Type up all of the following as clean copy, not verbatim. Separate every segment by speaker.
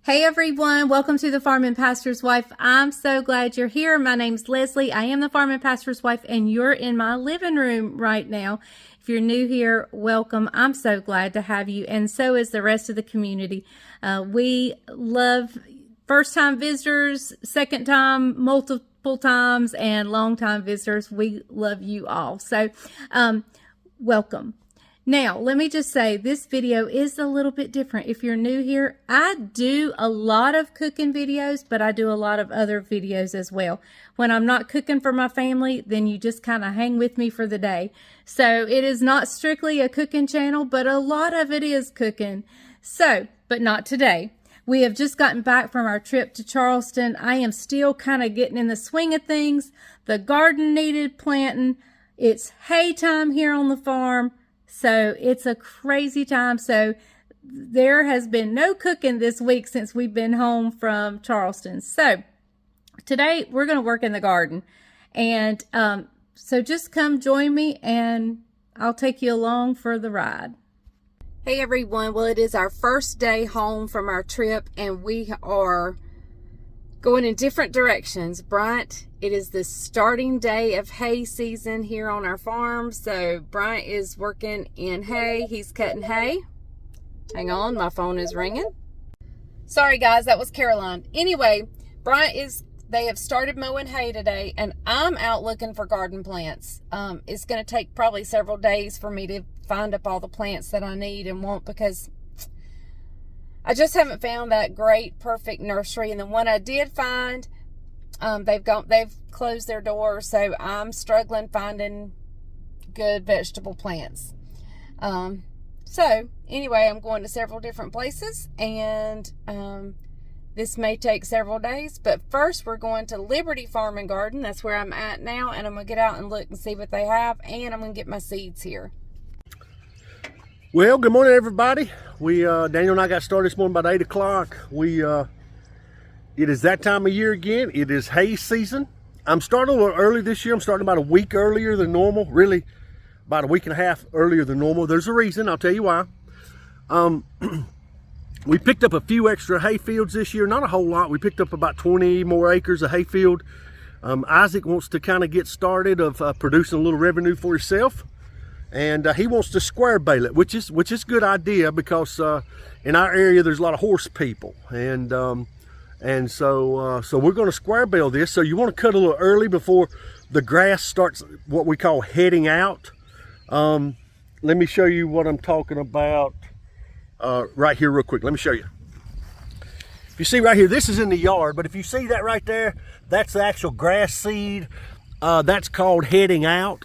Speaker 1: Hey everyone, welcome to the Farm and Pastor's Wife. I'm so glad you're here. My name's Leslie. I am the Farm and Pastor's Wife and you're in my living room right now. If you're new here, welcome. I'm so glad to have you, and so is the rest of the community. We love first-time visitors, second-time, multiple times, and long-time visitors. We love you all. So welcome. Now, let me just say, this video is a little bit different. If you're new here, I do a lot of cooking videos, but I do a lot of other videos as well. When I'm not cooking for my family, then you just kind of hang with me for the day. So it is not strictly a cooking channel, but a lot of it is cooking. So, but not today. We have just gotten back from our trip to Charleston. I am still kind of getting in the swing of things. The garden needed planting. It's hay time here on the farm. So it's a crazy time. So there has been no cooking this week since we've been home from Charleston. So today we're going to work in the garden. And so just come join me and I'll take you along for the ride. Hey everyone. Well, it is our first day home from our trip and we are going in different directions. Bryant, it is the starting day of hay season here on our farm. So Bryant is working in hay. He's cutting hay. Hang on, my phone is ringing. Sorry guys, that was Caroline. Anyway, they have started mowing hay today and I'm out looking for garden plants. It's going to take probably several days for me to find up all the plants that I need and want, because I just haven't found that great, perfect nursery. And the one I did find, they've closed their doors, so I'm struggling finding good vegetable plants. So anyway, I'm going to several different places, and this may take several days. But first, we're going to Liberty Farm and Garden. That's where I'm at now, and I'm gonna get out and look and see what they have, and I'm gonna get my seeds here.
Speaker 2: Well, good morning, everybody. Daniel and I got started this morning about 8 o'clock. It is that time of year again. It is hay season. I'm starting a little early this year. I'm starting about a week earlier than normal. Really, about a week and a half earlier than normal. There's a reason. I'll tell you why. We picked up a few extra hay fields this year. Not a whole lot. We picked up about 20 more acres of hay field. Isaac wants to kind of get started of producing a little revenue for himself. And he wants to square bale it, which is a good idea, because in our area there's a lot of horse people, and so we're going to square bale this. So you want to cut a little early before the grass starts what we call heading out. Let me show you what I'm talking about right here real quick. Let me show you. If you see right here, this is in the yard, but if you see that right there, that's the actual grass seed. That's called heading out.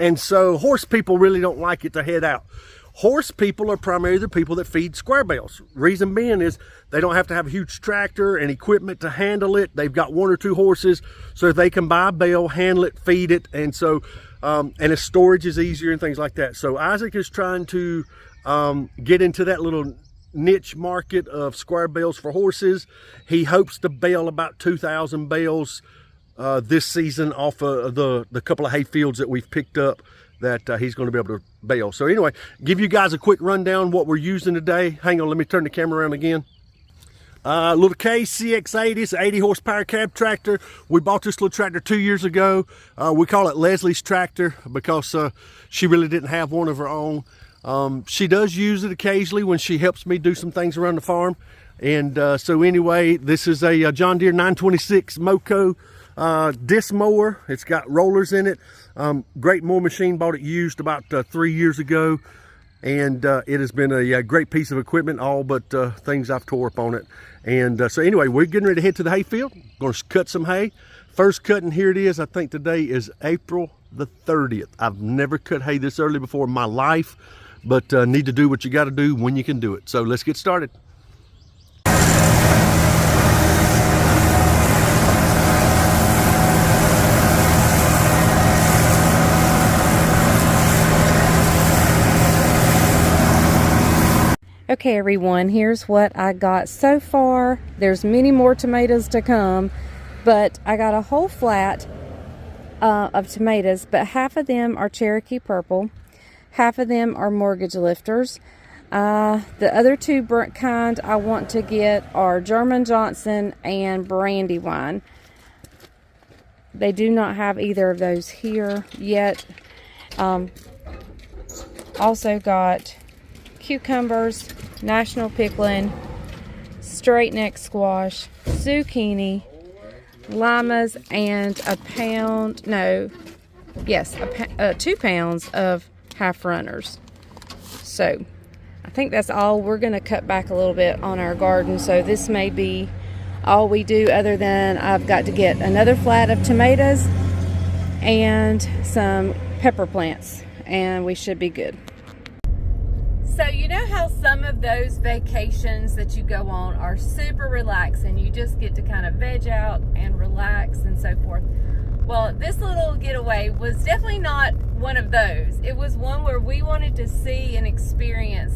Speaker 2: And so horse people really don't like it to head out. Horse people are primarily the people that feed square bales. Reason being is they don't have to have a huge tractor and equipment to handle it. They've got 1 or 2 horses, so they can buy a bale, handle it, feed it, and so and its storage is easier and things like that. So Isaac is trying to get into that little niche market of square bales for horses. He hopes to bale about 2,000 bales this season off of the couple of hay fields that we've picked up that he's going to be able to bale. So anyway, give you guys a quick rundown what we're using today. Hang on, let me turn the camera around again. Little KCX80, it's an 80 horsepower cab tractor. We bought this little tractor 2 years ago. We call it Leslie's tractor because she really didn't have one of her own. She does use it occasionally when she helps me do some things around the farm. And so anyway, this is a John Deere 926 Moco disc mower. It's got rollers in it. Great mower machine. Bought it used about 3 years ago, and it has been a great piece of equipment, all but things I've tore up on it. And so anyway, we're getting ready to head to the hay field. Going to cut some hay. First cutting, here it is. I think today is April the 30th. I've never cut hay this early before in my life, but need to do what you got to do when you can do it. So let's get started.
Speaker 1: Okay everyone, here's what I got so far. There's many more tomatoes to come, but I got a whole flat of tomatoes, but half of them are Cherokee Purple, half of them are Mortgage Lifters. The other two kind I want to get are German Johnson and Brandywine. They do not have either of those here yet. Also got cucumbers, national pickling, straight neck squash, zucchini, limas, and 2 pounds of half runners. So I think that's all. We're going to cut back a little bit on our garden, so this may be all we do, other than I've got to get another flat of tomatoes and some pepper plants, and we should be good. So you know how some of those vacations that you go on are super relaxing, you just get to kind of veg out and relax and so forth. Well, this little getaway was definitely not one of those. It was one where we wanted to see and experience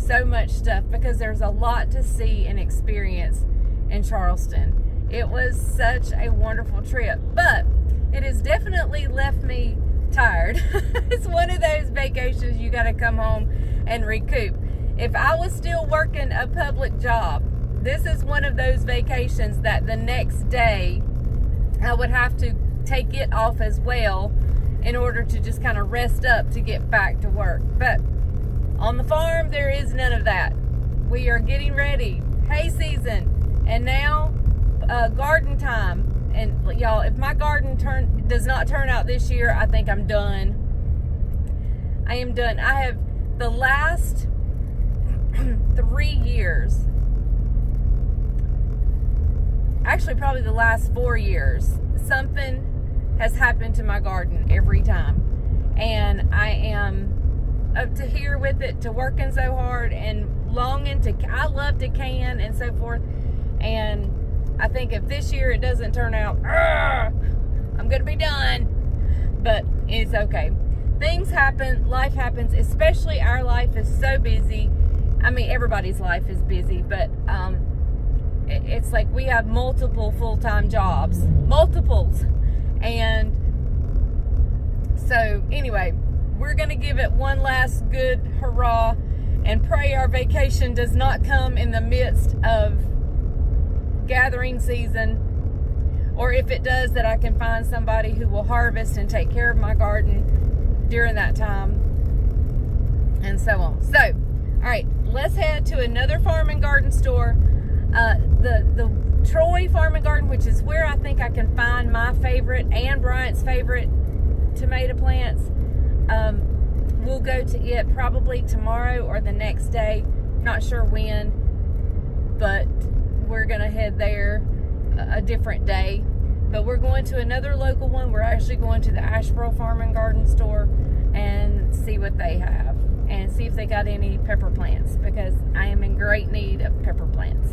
Speaker 1: so much stuff, because there's a lot to see and experience in Charleston. It was such a wonderful trip, but it has definitely left me tired. It's one of those vacations you got to come home and recoup. If I was still working a public job, this is one of those vacations that the next day I would have to take it off as well in order to just kind of rest up to get back to work. But on the farm, there is none of that. We are getting ready, hay season, and now garden time. And y'all, if my garden does not turn out this year, I think I'm done. I am done. I have the last 3 years, actually probably the last 4 years, something has happened to my garden every time, and I am up to here with it, to working so hard and longing to, I love to can and so forth, and I think if this year it doesn't turn out, I'm gonna be done. But it's okay. Things happen, life happens, especially our life is so busy. I mean, everybody's life is busy, but it's like we have multiple full-time jobs, multiples. And so anyway, we're gonna give it one last good hurrah and pray our vacation does not come in the midst of gathering season, or if it does, that I can find somebody who will harvest and take care of my garden during that time, and so on. So, all right, let's head to another farm and garden store, the Troy Farm and Garden, which is where I think I can find my favorite and Bryant's favorite tomato plants. We'll go to it probably tomorrow or the next day, not sure when, but we're gonna head there a different day. But we're going to another local one. We're actually going to the Asheboro Farm and Garden store and see what they have, and see if they got any pepper plants, because I am in great need of pepper plants.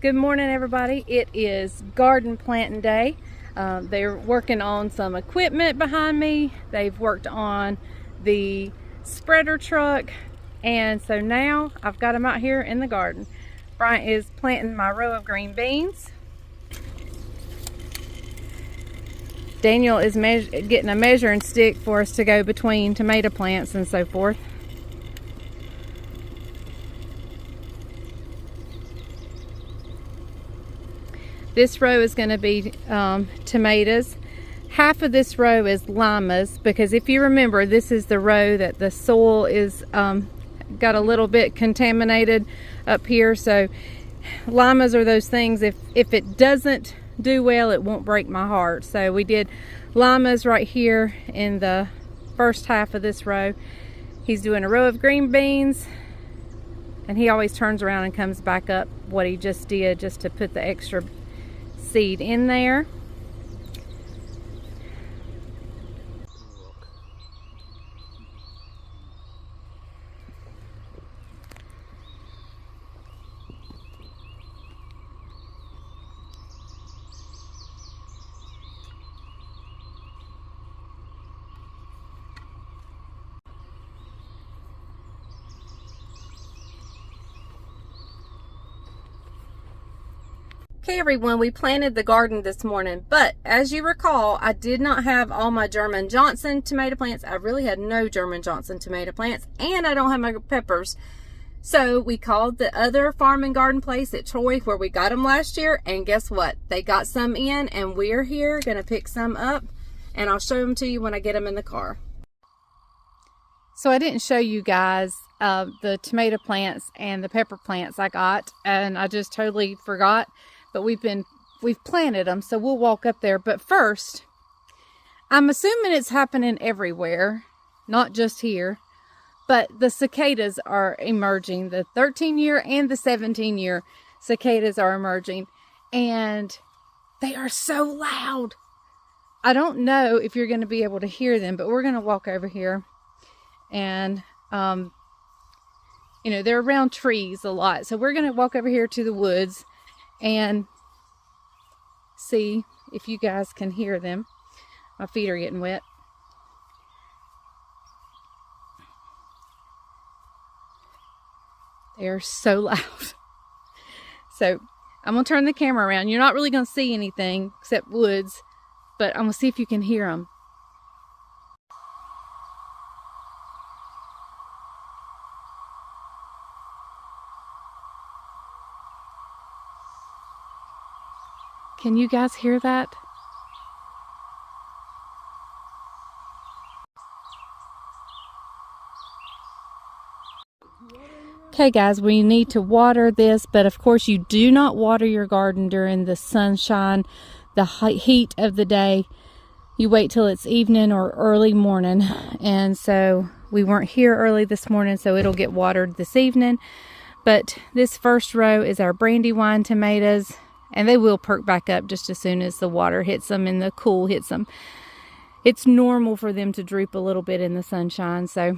Speaker 1: Good morning, everybody. It is garden planting day. They're working on some equipment behind me. They've worked on the spreader truck, and so now I've got them out here in the garden. Bryant is planting my row of green beans. Daniel is getting a measuring stick for us to go between tomato plants and so forth. This row is going to be tomatoes. Half of this row is limas, because if you remember, this is the row that the soil is got a little bit contaminated up here. So limas are those things, if it doesn't do well, it won't break my heart. So we did limas right here in the first half of this row. He's doing a row of green beans, and he always turns around and comes back up what he just did, just to put the extra seed in there. Okay everyone, we planted the garden this morning, but as you recall, I did not have all my German Johnson tomato plants. I really had no German Johnson tomato plants, and I don't have my peppers. So we called the other farm and garden place at Troy where we got them last year, and guess what? They got some in, and we're here gonna pick some up, and I'll show them to you when I get them in the car. So I didn't show you guys the tomato plants and the pepper plants I got, and I just totally forgot. But we've planted them, so we'll walk up there. But first, I'm assuming it's happening everywhere, not just here. But the cicadas are emerging. The 13-year and the 17-year cicadas are emerging, and they are so loud. I don't know if you're going to be able to hear them, but we're going to walk over here, and you know, they're around trees a lot. So we're going to walk over here to the woods and see if you guys can hear them. My feet are getting wet. They're so loud. So I'm going to turn the camera around. You're not really going to see anything except woods, but I'm going to see if you can hear them. Can you guys hear that? Okay guys, we need to water this, but of course you do not water your garden during the sunshine, the heat of the day. You wait till it's evening or early morning. And so we weren't here early this morning, so it'll get watered this evening. But this first row is our Brandywine tomatoes. And they will perk back up just as soon as the water hits them and the cool hits them. It's normal for them to droop a little bit in the sunshine, so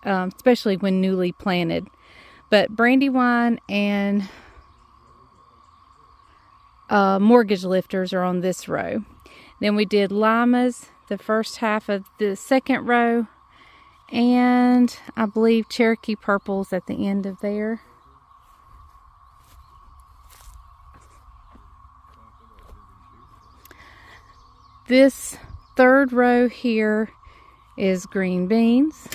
Speaker 1: especially when newly planted. But Brandywine and mortgage lifters are on this row. Then we did limas, the first half of the second row, and I believe Cherokee purples at the end of there. This third row here is green beans.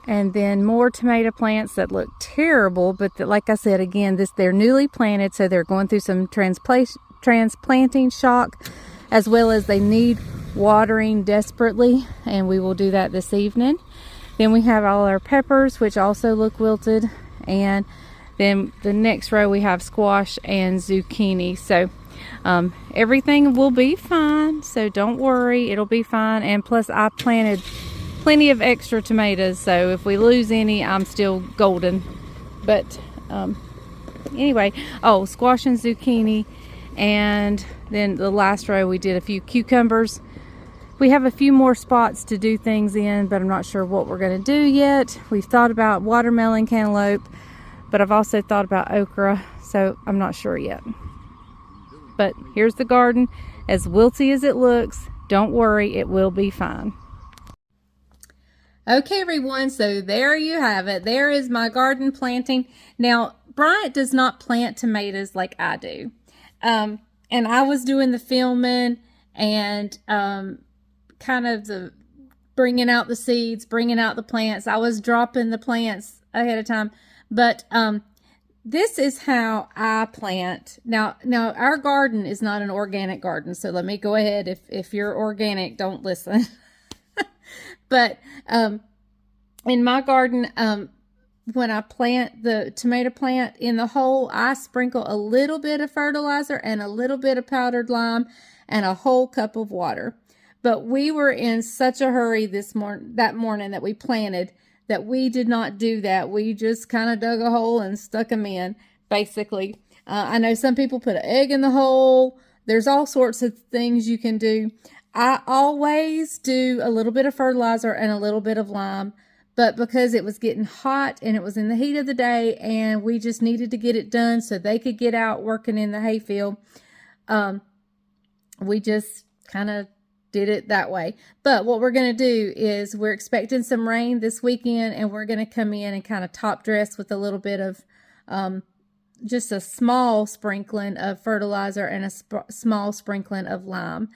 Speaker 1: And then more tomato plants that look terrible, but that, like I said, again, they're newly planted, so they're going through some transplanting shock, as well as they need watering desperately, and we will do that this evening. Then we have all our peppers, which also look wilted, and then the next row we have squash and zucchini. So everything will be fine, so don't worry, it'll be fine. And plus I planted plenty of extra tomatoes, so if we lose any, I'm still golden. But anyway, oh, squash and zucchini. And then the last row we did a few cucumbers. We have a few more spots to do things in, but I'm not sure what we're going to do yet. We've thought about watermelon, cantaloupe, but I've also thought about okra, so I'm not sure yet. But here's the garden, as wilty as it looks. Don't worry, it will be fine. Okay, everyone, so there you have it. There is my garden planting. Now, Bryant does not plant tomatoes like I do. And I was doing the filming and kind of the bringing out the seeds, bringing out the plants. I was dropping the plants ahead of time. But this is how I plant. Now our garden is not an organic garden, so let me go ahead. If you're organic, don't listen. But in my garden, when I plant the tomato plant in the hole, I sprinkle a little bit of fertilizer and a little bit of powdered lime and a whole cup of water. But we were in such a hurry that morning that we planted, that we did not do that. We just kind of dug a hole and stuck them in, basically. I know some people put an egg in the hole. There's all sorts of things you can do. I always do a little bit of fertilizer and a little bit of lime, but because it was getting hot and it was in the heat of the day and we just needed to get it done so they could get out working in the hayfield, we just kind of did it that way. But what we're going to do is we're expecting some rain this weekend, and we're going to come in and kind of top dress with a little bit of just a small sprinkling of fertilizer and a small sprinkling of lime.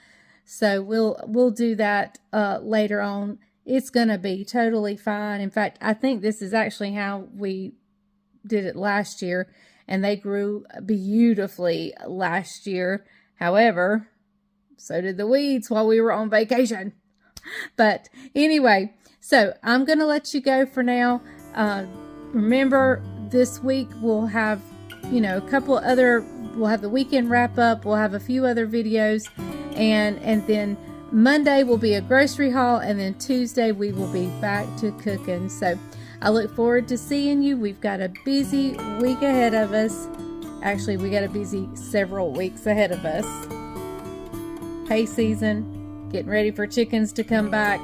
Speaker 1: So we'll do that later on. It's going to be totally fine. In fact, I think this is actually how we did it last year, and they grew beautifully last year. However, so did the weeds while we were on vacation. But anyway, so I'm going to let you go for now. Remember, this week we'll have, you know, we'll have the weekend wrap up. We'll have a few other videos, and then Monday will be a grocery haul, and then Tuesday we will be back to cooking. So I look forward to seeing you. We've got a busy week ahead of us. Actually, we got a busy several weeks ahead of us. Hay season, getting ready for chickens to come back.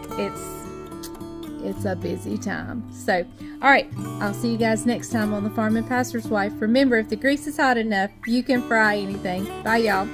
Speaker 1: It's a busy time. So, all right, I'll see you guys next time on The Farm and Pastor's Wife. Remember, if the grease is hot enough, you can fry anything. Bye, y'all.